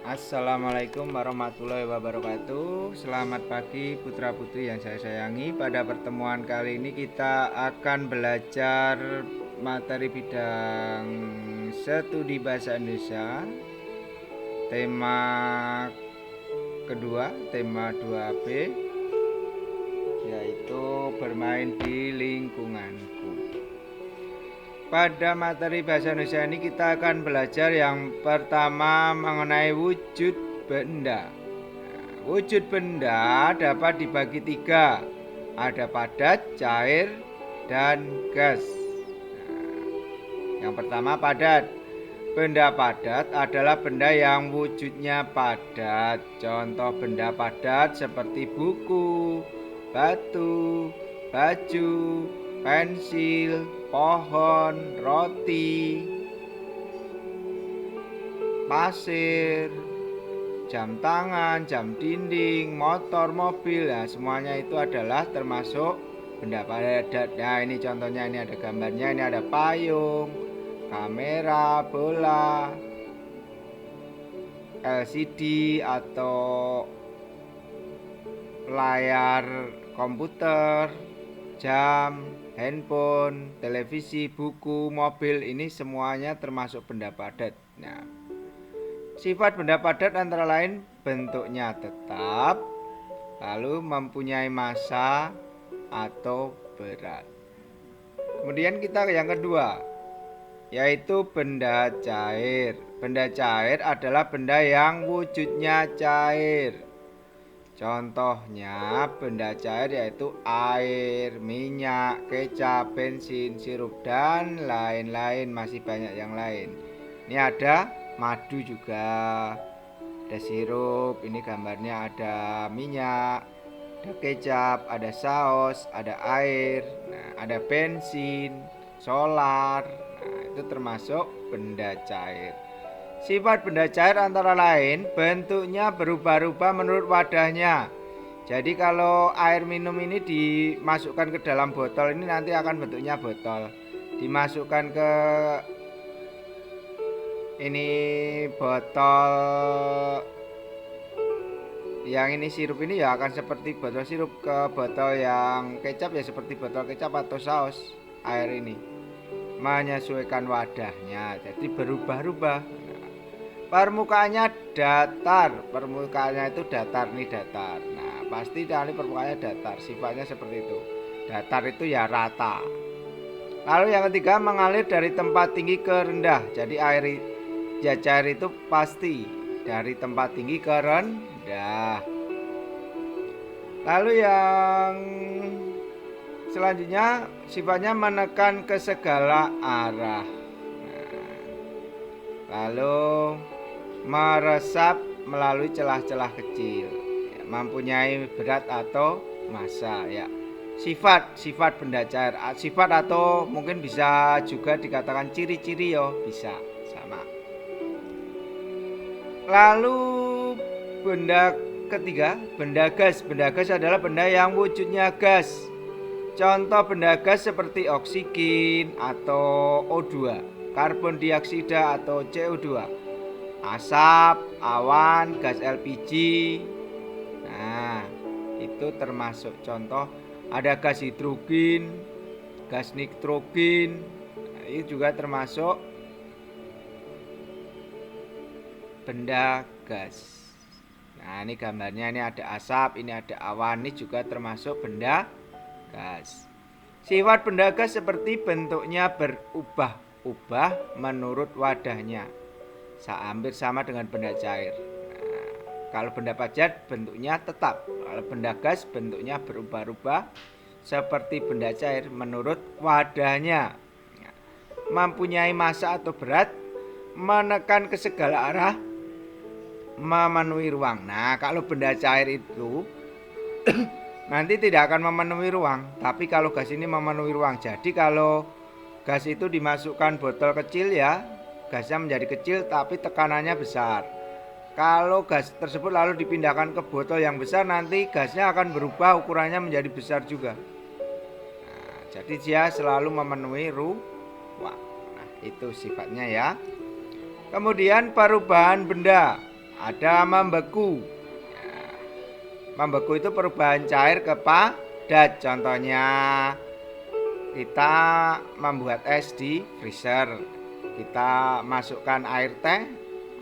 Assalamualaikum warahmatullahi wabarakatuh. Selamat pagi putra putri yang saya sayangi. Pada pertemuan kali ini kita akan belajar materi bidang studi bahasa Indonesia. Tema kedua, tema 2B, yaitu bermain di lingkunganku. Pada materi bahasa Indonesia ini kita akan belajar yang pertama mengenai wujud benda. Wujud benda dapat dibagi tiga, ada padat, cair, dan gas. Yang pertama padat. Benda padat adalah benda yang wujudnya padat. Contoh benda padat seperti buku, batu, baju, pensil, pohon, roti, pasir, jam tangan, jam dinding, motor, mobil. Nah, semuanya itu adalah termasuk benda padat. Nah, ini contohnya, ini ada gambarnya, ini ada payung, kamera, bola, LCD atau layar komputer, jam, handphone, televisi, buku, mobil, ini semuanya termasuk benda padat. Nah, sifat benda padat antara lain bentuknya tetap, lalu mempunyai massa atau berat. Kemudian kita yang kedua, yaitu benda cair. Benda cair adalah benda yang wujudnya cair. Contohnya benda cair yaitu air, minyak, kecap, bensin, sirup, dan lain-lain. Masih banyak yang lain. Ini ada madu juga, ada sirup, ini gambarnya ada minyak, ada kecap, ada saus, ada air, ada bensin, solar. Nah, itu termasuk benda cair. Sifat benda cair antara lain bentuknya berubah-ubah menurut wadahnya. Jadi kalau air minum ini dimasukkan ke dalam botol, ini nanti akan bentuknya botol. Dimasukkan ke ini botol yang ini sirup, ini ya akan seperti botol sirup. Ke botol yang kecap ya seperti botol kecap atau saus. Air ini menyesuaikan wadahnya, jadi berubah-ubah. Permukaannya datar, permukaannya itu datar, nih datar. Nah, pasti dari permukaannya datar, sifatnya seperti itu. Datar itu ya rata. Lalu yang ketiga, mengalir dari tempat tinggi ke rendah. Jadi air ya cair itu pasti dari tempat tinggi ke rendah. Lalu yang selanjutnya sifatnya menekan ke segala arah. Lalu meresap melalui celah-celah kecil, ya, mempunyai berat atau massa. Ya, sifat benda cair, sifat atau mungkin bisa juga dikatakan ciri-ciri, yo bisa sama. Lalu benda ketiga, benda gas. Benda gas adalah benda yang wujudnya gas. Contoh benda gas seperti oksigen atau O2, karbon dioksida atau CO2, asap, awan, gas LPG. Nah, itu termasuk contoh. Ada gas hidrogen, gas nitrogen. Nah, ini juga termasuk benda gas. Nah, ini gambarnya, ini ada asap, ini ada awan, ini juga termasuk benda gas. Sifat benda gas seperti bentuknya berubah-ubah menurut wadahnya. Hampir sama dengan benda cair. Nah, kalau benda padat bentuknya tetap. Kalau benda gas bentuknya berubah-ubah seperti benda cair menurut wadahnya. Mempunyai massa atau berat, menekan ke segala arah, memenuhi ruang. Nah, kalau benda cair itu nanti tidak akan memenuhi ruang, tapi kalau gas ini memenuhi ruang. Jadi kalau gas itu dimasukkan botol kecil, ya gasnya menjadi kecil tapi tekanannya besar. Kalau gas tersebut lalu dipindahkan ke botol yang besar, nanti gasnya akan berubah ukurannya menjadi besar juga. Nah, jadi dia selalu memenuhi ruang. Nah, itu sifatnya ya. Kemudian perubahan benda ada membeku. Ya, membeku itu perubahan cair ke padat. Contohnya kita membuat es di freezer. Kita masukkan air teh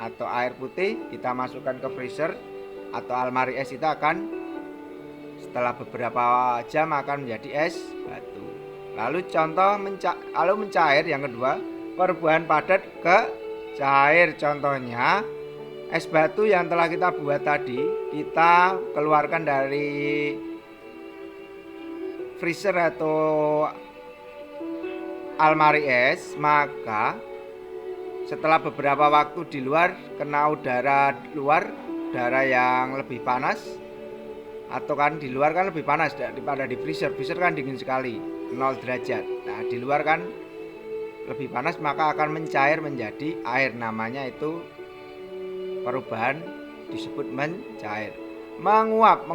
atau air putih, kita masukkan ke freezer atau almari es, itu akan setelah beberapa jam akan menjadi es batu. Lalu contoh mencair yang kedua, perubahan padat ke cair. Contohnya es batu yang telah kita buat tadi, kita keluarkan dari freezer atau almari es, maka setelah beberapa waktu di luar, kena udara luar, udara yang lebih panas, atau kan di luar kan lebih panas daripada di freezer. Freezer kan dingin sekali, 0 derajat. Nah, di luar kan lebih panas, maka akan mencair menjadi air. Namanya itu perubahan disebut mencair. Menguap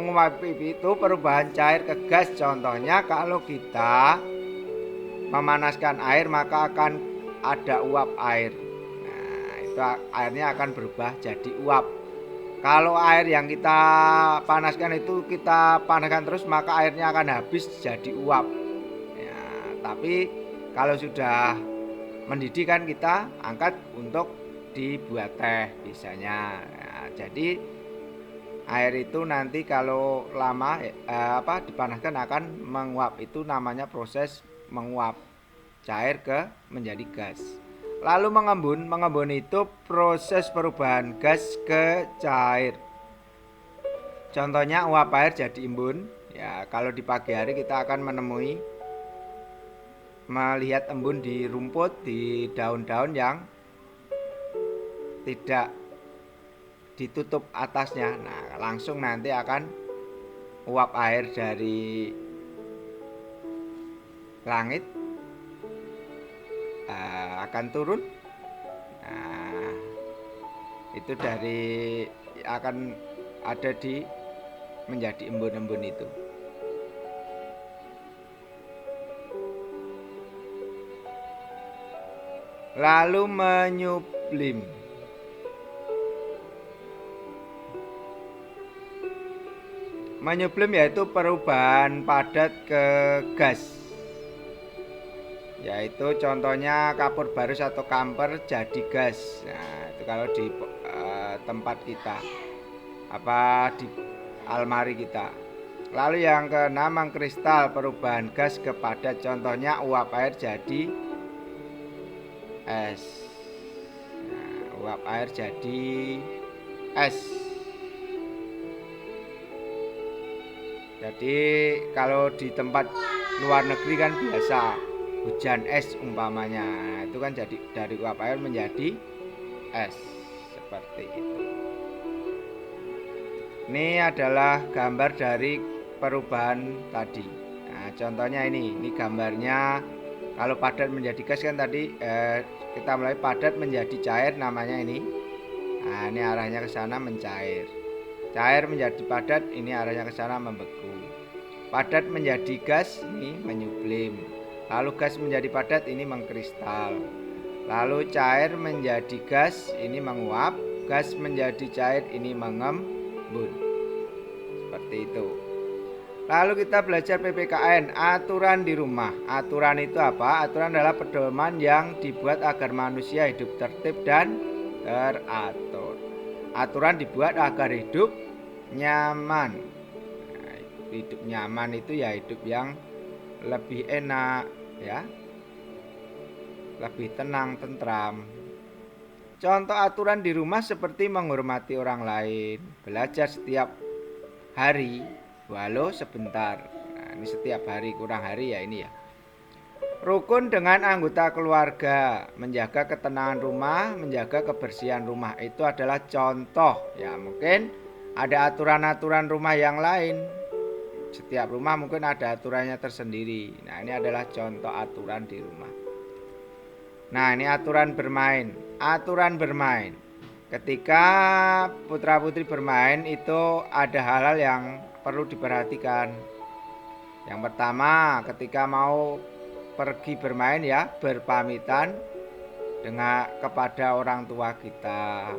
itu perubahan cair ke gas. Contohnya kalau kita memanaskan air, maka akan ada uap air. Nah, itu airnya akan berubah jadi uap. Kalau air yang kita panaskan itu kita panaskan terus, maka airnya akan habis jadi uap. Ya, tapi kalau sudah mendidih kan kita angkat untuk dibuat teh biasanya. Ya, jadi air itu nanti kalau lama dipanaskan akan menguap. Itu namanya proses menguap cair ke menjadi gas. Lalu mengembun itu proses perubahan gas ke cair. Contohnya uap air jadi embun. Ya, kalau di pagi hari kita akan melihat embun di rumput, di daun-daun yang tidak ditutup atasnya. Nah, langsung nanti akan uap air dari langit akan turun. Nah, itu akan ada di menjadi embun-embun itu. Lalu menyublim. Menyublim yaitu perubahan padat ke gas. Yaitu contohnya kapur barus atau kamper jadi gas. Nah, itu kalau di tempat kita, di almari kita. Lalu yang keenam, mengkristal, perubahan gas ke padat. Contohnya uap air jadi es. Nah, uap air jadi es. Jadi kalau di tempat luar negeri kan biasa hujan es umpamanya. Nah, itu kan jadi dari uap air menjadi es seperti itu. Ini adalah gambar dari perubahan tadi. Nah, contohnya ini gambarnya. Kalau padat menjadi gas kan tadi kita mulai padat menjadi cair, namanya ini. Nah, ini arahnya ke sana mencair. Cair menjadi padat, ini arahnya ke sana membeku. Padat menjadi gas, ini menyublim. Lalu gas menjadi padat, ini mengkristal. Lalu cair menjadi gas, ini menguap. Gas menjadi cair, ini mengembun. Seperti itu. Lalu kita belajar PPKN, aturan di rumah. Aturan itu apa? Aturan adalah pedoman yang dibuat agar manusia hidup tertib dan teratur. Aturan dibuat agar hidup nyaman. Nah, hidup nyaman itu ya hidup yang lebih enak, ya, lebih tenang, tentram. Contoh aturan di rumah seperti menghormati orang lain, belajar setiap hari walau sebentar. Nah, ini setiap hari, kurang hari ya ini ya. Rukun dengan anggota keluarga, menjaga ketenangan rumah, menjaga kebersihan rumah, itu adalah contoh. Ya, mungkin ada aturan-aturan rumah yang lain. Setiap rumah mungkin ada aturannya tersendiri. Nah, ini adalah contoh aturan di rumah. Nah, ini aturan bermain. Aturan bermain. Ketika putra-putri bermain itu ada hal-hal yang perlu diperhatikan. Yang pertama, ketika mau pergi bermain ya berpamitan kepada orang tua kita.